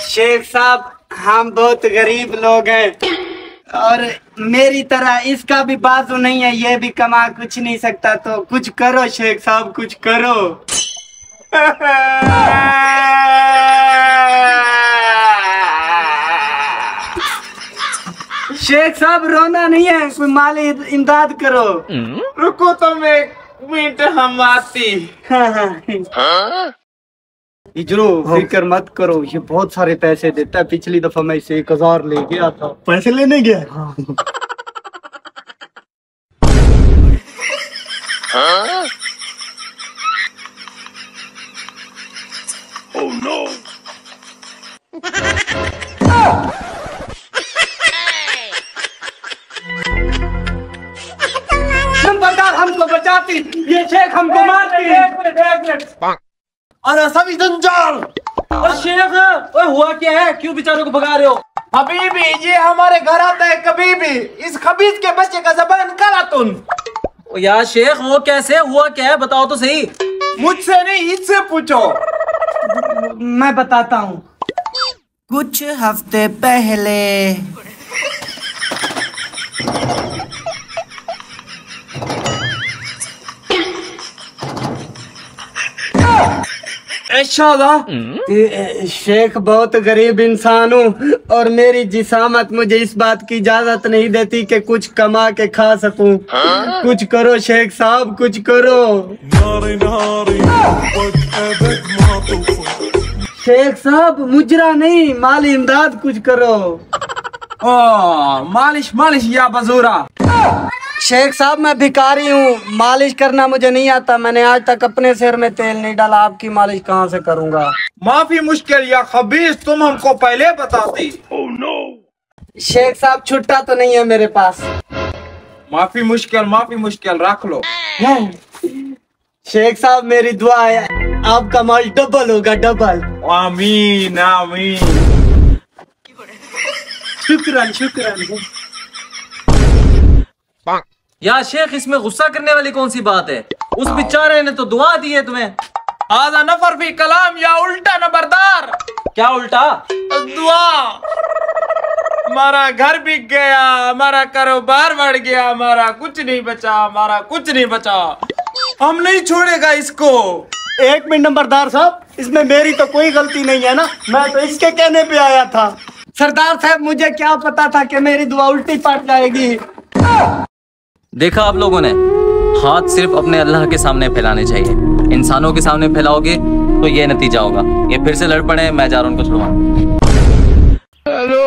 शेख साहब, हम बहुत गरीब लोग हैं और मेरी तरह इसका भी बाजू नहीं है, ये भी कमा कुछ नहीं सकता, तो कुछ करो शेख साहब, कुछ करो। शेख साहब रोना नहीं है, कोई माली इमदाद करो। रुको तो मैं मिनट, हम आती। इजरो फिक्र मत करो, ये बहुत सारे पैसे देता है। पिछली दफा मैं इसे 1000 ले गया था। पैसे लेने गया? हाँ। Oh no! नंबरदार हमको बचाती, ये शेख हमको मारती। एक मिनट। अरे सभी जंजाल! और शेख, ओए हुआ क्या है? क्यों बेचारों को भगा रहे हो? हबीबी, ये हमारे घर आता है कभी भी। इस खबीज के बच्चे का ज़बान निकाला तुम। यार शेख, वो कैसे हुआ, क्या है बताओ तो सही। मुझसे नहीं, इससे पूछो। मैं बताता हूँ। कुछ हफ्ते पहले शेख, बहुत गरीब इंसान हूँ और मेरी जिसामत मुझे इस बात की इजाजत नहीं देती कि कुछ कमा के खा सकूं। कुछ करो शेख साहब, कुछ करो। शेख साहब, मुजरा नहीं, माली इमदाद कुछ करो। मालिश या बजूरा। शेख साहब, मैं भिखारी हूँ, मालिश करना मुझे नहीं आता। मैंने आज तक अपने सिर में तेल नहीं डाला, आपकी मालिश कहाँ से करूँगा? माफी मुश्किल या खबीज, तुम हमको पहले बताती। Oh no! शेख साहब, छुट्टा तो नहीं है मेरे पास। माफी मुश्किल रख लो। शेख साहब, मेरी दुआ है आपका माल डबल होगा, डबल। आमीन आमीन। शुक्रान। यार शेख, इसमें गुस्सा करने वाली कौन सी बात है? उस बेचारे ने तो दुआ दी है तुम्हें। आधा नफर भी कलाम या उल्टा नंबरदार। क्या उल्टा? दुआ। हमारा घर बिक गया, हमारा कारोबार बढ़ गया, हमारा कुछ नहीं बचा। हम नहीं छोड़ेगा इसको। एक मिनट नंबरदार साहब, इसमें मेरी तो कोई गलती नहीं है ना, मैं तो इसके कहने पे आया था। सरदार साहब, मुझे क्या पता था कि मेरी दुआ उल्टी पड़ जाएगी। देखा आप लोगों ने, हाथ सिर्फ अपने अल्लाह के सामने फैलाने चाहिए। इंसानों के सामने फैलाओगे तो ये नतीजा होगा। ये फिर से लड़ पड़े, मैं जा रहा हूं उनको छुड़वाने। हेलो।